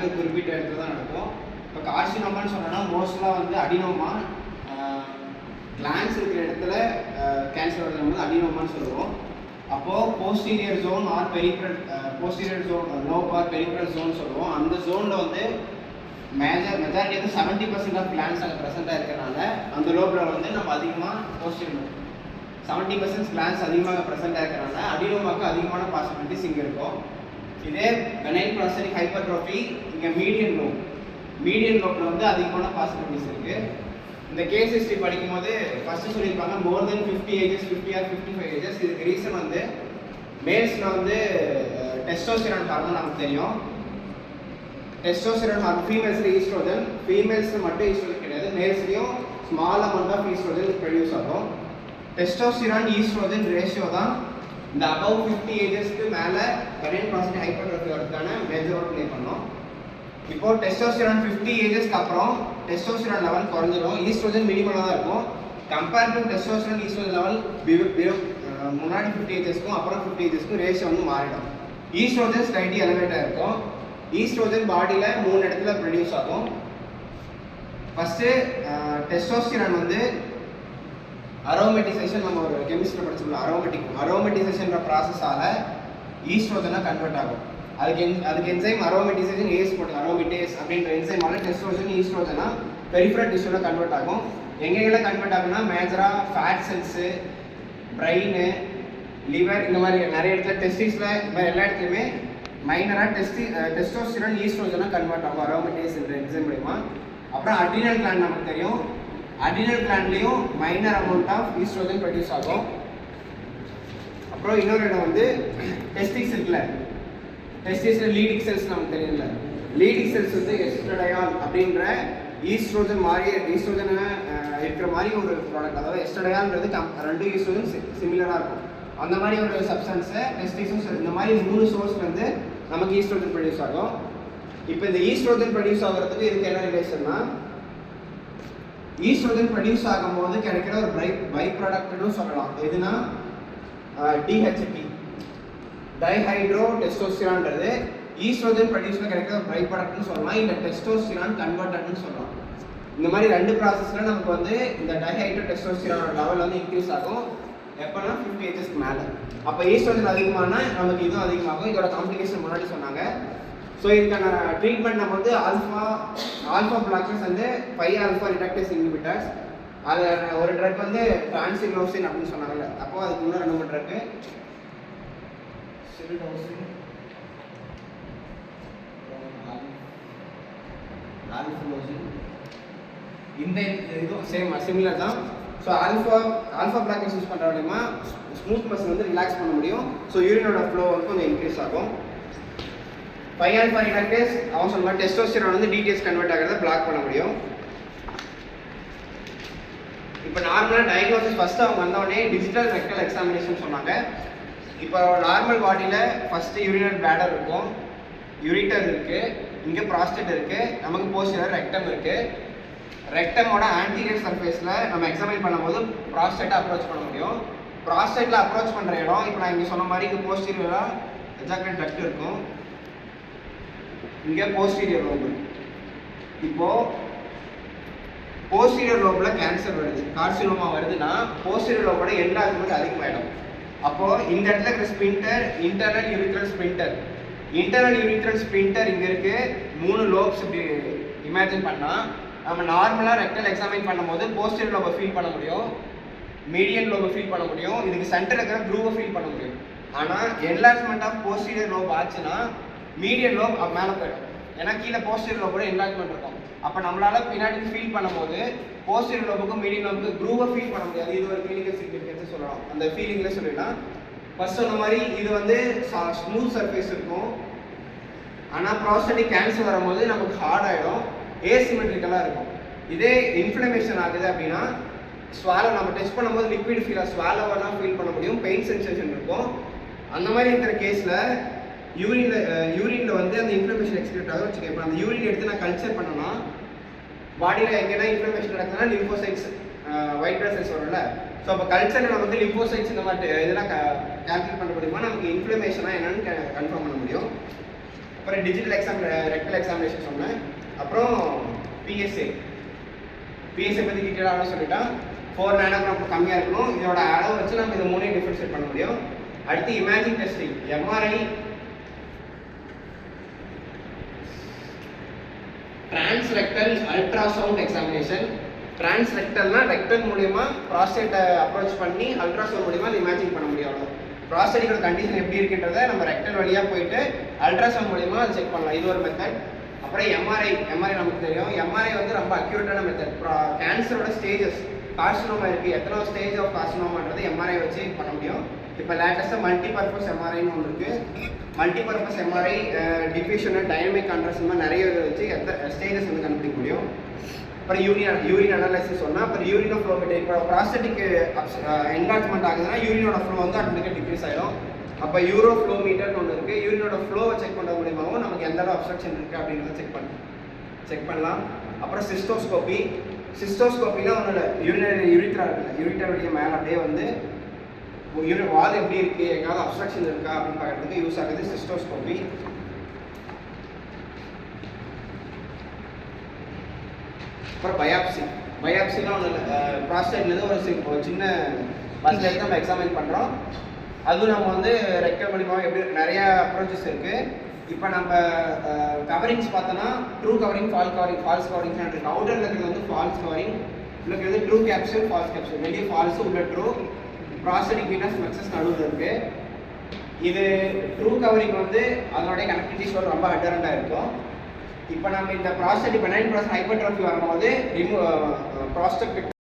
எல்லாமே குறிப்பிட்ட இடத்துல தான் நடக்கும். இப்போ கார்சினோமான்னு சொன்னோன்னா மோஸ்ட்லாக வந்து அடினோமா, கிளான்ஸ் இருக்கிற இடத்துல கேன்சர் வருது வந்து அடினோமான்னு சொல்லுவோம். அப்போது posterior zone or peripheral, posterior zone lobe or peripheral zone சொல்லுவோம். அந்த ஜோனில் வந்து மெஜாரிட்டி வந்து 70% ஆஃப் கிளான்ஸ் அங்கே ப்ரெசென்ட்டாக இருக்கிறனால அந்த லோப்பில் வந்து நம்ம அதிகமாக போஸ்டீரியர் 70% கிளான்ஸ் அதிகமாக ப்ரெசென்ட்டாக இருக்கிறனால அடினோமாவுக்கு அதிகமான பாசிபிலிட்டிஸ் இங்கே இருக்கும். இதே பெனைன் ப்ராஸ்டேட்டிக் ஹைப்பர்ட்ரோஃபி இங்கே மீடியன் லோப்பில் வந்து அதிகமான பாசிபிலிட்டிஸ் இருக்குது. இந்த கேஸ் ஹிஸ்ட்ரி படிக்கும்போது ஃபஸ்ட்டு சொல்லியிருப்பாங்க more than 50 ages, 50 or 55 ages. இதுக்கு ரீசன் வந்து மேல்ஸில் வந்து டெஸ்டோஸ்டிரான் ஹார்மோன் நமக்கு தெரியும். டெஸ்டோஸ்டிரான் ஹார்மோன் ஃபீமேல்ஸில் ஈஸ்ட்ரோஜன், ஃபீமேல்ஸில் மட்டும் ஈஸ்ட்ரோஜன் கிடையாது, மேல்ஸ்லேயும் small amount of estrogen produce ஆகும். டெஸ்டோஸ்டிரான் ஈஸ்ட்ரோஜன் ரேஷியோ தான் இந்த அபவ் 50 ஏஜஸ்க்கு மேலே பெனைன் ப்ராஸ்டேட்டிக் ஹைப்பர்ட்ரோஃபி வரதுக்கான மேஜர் ரோல் ப்ளே பண்ணோம். இப்போ டெஸ்டோஸ்டிரான் 50 ஏஜஸ்க்கு அப்புறம் டெஸ்டோஸ்டிரான் லெவல் குறைஞ்சிடும், ஈஸ்ட்ரோஜன் மினிமலாக தான் இருக்கும். Compare to testosterone estrogen level முன்னாடி 50 ஏஜஸ்க்கும் அப்புறம் 50 ஏஜஸ்க்கும் ரேஷியோ வந்து மாறிடும். ஈஸ்ட்ரோஜன் ஸ்லைட்லி எலிவேட்டாக இருக்கும். ஈஸ்ட்ரோஜன் பாடியில் 3 இடத்துல ப்ரொடியூஸ் ஆகும். ஃபஸ்ட்டு டெஸ்டோஸ்டிரான் வந்து அரோமேட்டிசேஷன், நம்ம ஒரு கெமிஸ்ட்ரி படிச்சுக்கலாம், அரோமேட்டிசேஷன்ற ப்ராசஸால் ஈஸ்ட்ரோஜனாக கன்வெர்ட் ஆகும். அதுக்கு என்சைம் அரோமேட்டிசேஷன் ஏஸ் போட்டு அரோமேட்டேஸ் அப்படின்ற என்சைமால டெஸ்டோஸ்டிரான் ஈஸ்ட்ரோஜனாக பெரிஃபரல் டிஷ்யூவில் கன்வெர்ட் ஆகும். எங்கெங்கெல்லாம் கன்வெர்ட் ஆகும்னா மேஜராக ஃபேட் செல்ஸு, பிரெயின், லிவர், இந்த மாதிரி நிறைய இடத்துல டெஸ்டிஸில், இந்த மாதிரி எல்லா இடத்துலையுமே மைனராக டெஸ்டோஸ்டிரான் ஈஸ்ட்ரோஜனாக கன்வெர்ட் ஆகும் அரோமேட்டேஸ் என்ற என்சைம் மூலமா. அப்புறம் அட்ரினல் கிளாண்ட் நமக்கு தெரியும், அட்ரினல் கிளாண்ட்லேயும் minor amount of estrogen produce ஆகும். அப்புறம் இன்னொரு இடம் வந்து டெஸ்டிக்ஸ் இருக்குல்ல, டெஸ்டிஸில் லீடிங் செல்ஸ் நமக்கு தெரியல, லீடிங் செல்ஸ் வந்து எஸ்ட்ரடையால் அப்படின்ற ஈஸ்ட்ரோஜன் மாதிரி ஈஸ்ட்ரோஜனை இருக்கிற மாதிரி ஒரு ப்ராடக்ட், அதாவது எஸ்ட்ரடையால்ன்றது 2 ஈஸ்ட்ரோஜன் சிமிலராக இருக்கும். அந்த மாதிரி ஒரு சப்ஸ்டன்ஸை டெஸ்டிஸும் இந்த மாதிரி 3 சோர்ஸ்லேருந்து நமக்கு ஈஸ்ட்ரோஜன் ப்ரொடியூஸ் ஆகும். இப்போ இந்த ஈஸ்ட்ரோஜன் ப்ரொடியூஸ் ஆகிறதுக்கு இதுக்கு என்ன ரிலேஷன்னா, ஈஸ்ட்ரோஜன் ப்ரொடியூஸ் ஆகும்போது கிடைக்கிற ஒரு பை ப்ராடக்ட்னு சொல்லலாம். எதுனா டிஹெச்டி, டைஹைட்ரோ டெஸ்டோஸ்டிரான்றது ஈஸ்ட்ரோஜன் ப்ரொடியூஸில் கிடைக்கிற ஒரு பை ப்ராடக்ட்னு சொல்லலாம், இல்லை டெஸ்டோஸ்டிரான் கன்வெர்ட்டட்னு சொல்லலாம். இந்த மாதிரி 2 ப்ராசஸில் நமக்கு வந்து இந்த டைஹைட்ரோ டெஸ்டோஸ்டிரானோட லெவல் வந்து இன்க்ரீஸ் ஆகும் எப்போனா 50 ஏஜஸ்க்கு மேலே. அப்போ ஈஸ்ட்ரோஜன் அதிகமானால் நமக்கு இதுவும் அதிகமாகும். இதோட காம்ப்ளிகேஷன் முன்னாடி சொன்னாங்க. ஸோ இதுக்கான ட்ரீட்மெண்ட் நம்ம வந்து ஆல்ஃபா பிளாக்கர்ஸ் வந்து 5 ஆல்ஃபா ரிடக்டேஸ் இன்ஹிபிட்டர்ஸ், அதில் ஒரு ட்ரக் வந்து டிரான்சிக்ளோசின் அப்படின்னு சொன்னாங்கல்ல, அப்போ அதுக்கு இன்னும் 2 ட்ரக்கு சிலிடோசின், ஆல்ஃபுலோசின், இந்த இதுவும் சிமிலர் தான். ஸோ ஆல்ஃபா பிளாக்கர்ஸ் யூஸ் பண்ணுற மூலமா ஸ்மூத் மசில் வந்து ரிலாக்ஸ் பண்ண முடியும். ஸோ யூரினோட ஃப்ளோ வந்து கொஞ்சம் இன்க்ரீஸ் ஆகும். 5 ஆல்ஃபா ரிடக்டேஸ் அவன் சொன்ன மாதிரி டெஸ்டோஸ்டிரான் வந்து டிடிஎஸ் கன்வெர்ட் ஆகிறத பிளாக் பண்ண முடியும். இப்போ நார்மலாக டயக்னோசிஸ் ஃபஸ்ட்டு அவங்க வந்தோடனே டிஜிட்டல் ரெக்டல் எக்ஸாமினேஷன் சொன்னாங்க. இப்போ நார்மல் பாடியில் ஃபஸ்ட்டு யூரினரி பிளாடர் இருக்கும், யூரிட்டர் இருக்குது, இங்கே ப்ராஸ்டேட் இருக்குது, நமக்கு போஸ்டீரியர் ரெக்டம் இருக்குது. ரெக்டமோட ஆன்டீரியர் சர்ஃபேஸில் நம்ம எக்ஸாமின் பண்ணும்போது ப்ராஸ்டேட்டை அப்ரோச் பண்ண முடியும். ப்ராஸ்டேட்டில் அப்ரோச் பண்ணுற இடம் இப்போ நான் இங்கே சொன்ன மாதிரி இங்கே போஸ்டீரியராக எஜாகுலேட் டக்ட் இருக்கும், இங்கே போஸ்டீரியர் லோப். இப்போது போஸ்டீரியர் லோபில் கேன்சர் வருது, கார்சினோமா வருதுன்னா போஸ்டீரியர் லோபோட எல்லா இதுவும் அதிகமாகிடும். அப்போது இந்த இடத்துல இருக்கிற sphincter internal urethral sphincter, internal urethral sphincter இங்கே இருக்குது. 3 லோப்ஸ் இப்படி இமேஜின் பண்ணால் நம்ம நார்மலாக ரெக்டல் எக்ஸாமின் பண்ணும்போது போஸ்டீரியர் லோபை ஃபீல் பண்ண முடியும், மீடியன் லோபை ஃபீல் பண்ண முடியும், இதுக்கு சென்டர் இருக்கிற க்ரூவை ஃபீல் பண்ண முடியும். ஆனால் என்லார்ஜ்மெண்ட் ஆஃப் போஸ்டீரியர் லோப் ஆச்சுன்னா மீடியன் லோப் மேலே போயிடும், ஏன்னா கீழே போஸ்டீரியர் லோபோட என்லார்ஜ்மெண்ட் இருக்கும். அப்போ நம்மளால் பின்னாடி ஃபீல் பண்ணும்போது போஸ்டீரியர் லோபுக்கும் மீடியன் லோபுக்கும் க்ரூவை ஃபீல் பண்ண முடியாது. இது ஒரு கிளினிக்கல் சிக்னிஃபிகன்ஸ் சொல்லலாம், அந்த ஃபீலிங்கில் சொல்லிடலாம். ஃபர்ஸ்ட் சொன்ன மாதிரி இது வந்து ஸ்மூத் சர்ஃபேஸ் இருக்கும், ஆனால் ப்ராஸ்டேட்டிக் கேன்சர் வரும்போது நமக்கு ஹார்ட் ஆகிடும், ஏசிமெட்ரிக்கலாக இருக்கும். இதே இன்ஃப்ளமேஷன் ஆகுது அப்படின்னா ஸ்வாலோ நம்ம டெஸ்ட் பண்ணும்போது லிக்விட் ஃபீலாக ஸ்வாலோவெல்லாம் ஃபீல் பண்ண முடியும், பெயின் சென்சேஷன் இருக்கும். அந்த மாதிரி இருக்கிற கேஸில் யூரினில் வந்து அந்த இன்ஃப்ளமேஷன் எக்ஸ்கிரீட் ஆகும் வச்சுக்கோங்க. இப்போ அந்த யூரின் எடுத்து நான் கல்ச்சர் பண்ணோன்னா பாடியில் எங்கேனா இன்ஃப்ளமேஷன் நடக்குதுன்னா லிம்போசைட்ஸ், ஒயிட் பிளட் செல்ஸ் வரும்ல. ஸோ அப்போ கல்ச்சரில் நமக்கு லிம்போசைட்ஸ் இந்த மாதிரி இதெல்லாம் கால்குலேட் பண்ண முடியுமா, நமக்கு இன்ஃப்ளமேஷனாக என்னென்னு கன்ஃபார்ம் பண்ண முடியும். அப்புறம் டிஜிட்டல் ரெக்டல் எக்ஸாமினேஷன் சொன்னேன். அப்புறம் பிஎஸ்ஏ பற்றி டீட்டெயிலாக சொல்லிட்டேன். 4 நானோகிராம் கம்மியாக இருக்கணும். இதோட அளவு வச்சு நம்ம இதை 3 டிஃபரன்ஷியேட் பண்ண முடியும். அடுத்து imaging testing, MRI, transrectal ultrasound examination. டிரான்ஸ்ரெக்டல்னா ரெக்டல் மூலியமா ப்ராஸ்டேட்டை அப்ரோச் பண்ணி அல்ட்ராசவுண்ட் மூலியமா அதை இமேஜிங் பண்ண முடியும். ப்ராஸ்டேட்டிக்கோட கண்டிஷன் எப்படி இருக்குன்றதை நம்ம ரெக்டல் வழியாக போயிட்டு அல்ட்ராசவுண்ட் மூலியமா அதை செக் பண்ணலாம். இது ஒரு மெத்தட். அப்புறம் எம்ஆர்ஐ நமக்கு தெரியும். எம்ஆர்ஐ வந்து ரொம்ப அக்யூரேட்டான மெத்தட். கேன்சரோட ஸ்டேஜஸ், கார்சினோமா இருக்குது, எத்தனை ஸ்டேஜ் ஆஃப் கார்சினோமான்றது எம்ஆர்ஐ வச்சு பண்ண முடியும். இப்போ லேட்டஸ்ட்டாக மல்டிபர்பஸ் எம்ஆர்ஐன்னு ஒன்று இருக்குது. மல்டிபர்பஸ் எம்ஆர்ஐ டிஃபியூஷனு, டைனமிக் கான்ட்ராஸ்ட் மாதிரி நிறைய வச்சு எத்தனை ஸ்டேஜஸ் வந்து கண்டுபிடிக்க முடியும். அப்புறம் யூரின் அனாலிசிஸ் சொன்னால், அப்புறம் யூரினோ ஃப்ளோமீட்டர். இப்போ ப்ராஸ்டேட்டிக் என்லார்ஜ்மெண்ட் ஆகுதுன்னா யூரினோட ஃப்ளோ வந்து ஆட்டோமேட்டிக்காக டிக்ரீஸ் ஆகிடும். அப்போ யூரோ ஃப்ளோ மீட்டர்னு ஒன்று இருக்குது. யூரினோட ஃப்ளோவை செக் பண்ணுறது மூலியமாகவும் நமக்கு எந்த அளவு அப்ஸ்ட்ரக்ஷன் இருக்குது அப்படின்றத செக் பண்ணலாம். அப்புறம் சிஸ்டோஸ்கோப்பினா ஒன்றும் இல்லை, யூரிட்டருடைய மேலே அப்படியே வந்து வால் எப்படி இருக்குது, எங்கேயாவது அப்ஸ்ட்ரக்ஷன் இருக்கா அப்படின்னு பார்க்கறதுக்கு யூஸ் ஆகுது சிஸ்டோஸ்கோப்பி. அப்புறம் பயாப்சினா ஒன்றும் இல்லை, ப்ராஸ்டேட்லேருந்து ஒரு சின்ன பஸ்ல எடுத்து நம்ம எக்ஸாமின் பண்ணுறோம். அதுவும் நம்ம வந்து ரெக்டல் மூலியமாக எப்படி நிறையா அப்ரோச்சஸ் இருக்குது. இப்போ நம்ம கவரிங்ஸ் பார்த்தோன்னா ட்ரூ கவரிங், ஃபால்ஸ் கவரிங் இருக்குது. அவுட்டரில் இருக்கிறது வந்து ஃபால்ஸ் கவரிங், உள்ள இருக்கிறது ட்ரூ கேப்சூல், ஃபால்ஸ் கேப்சூல். வெளியே ஃபால்ஸு உள்ள ட்ரூ. ப்ராஸ்டேட்டிக் வீனஸ் ஃப்ளெக்ஸஸ் நடுவில் இருக்குது. இது ட்ரூ கவரிங் வந்து அதனுடைய கனெக்டிவிட்டிஸ் ரொம்ப அட்டரண்டாக இருக்கும். இப்போ நம்ம இந்த ப்ராஸ்டேட்டிக் பெனைன் ப்ராஸ்டேட் ஹைப்பர்ட்ரோஃபி வரும்போது ப்ராஸ்டெக்டிக்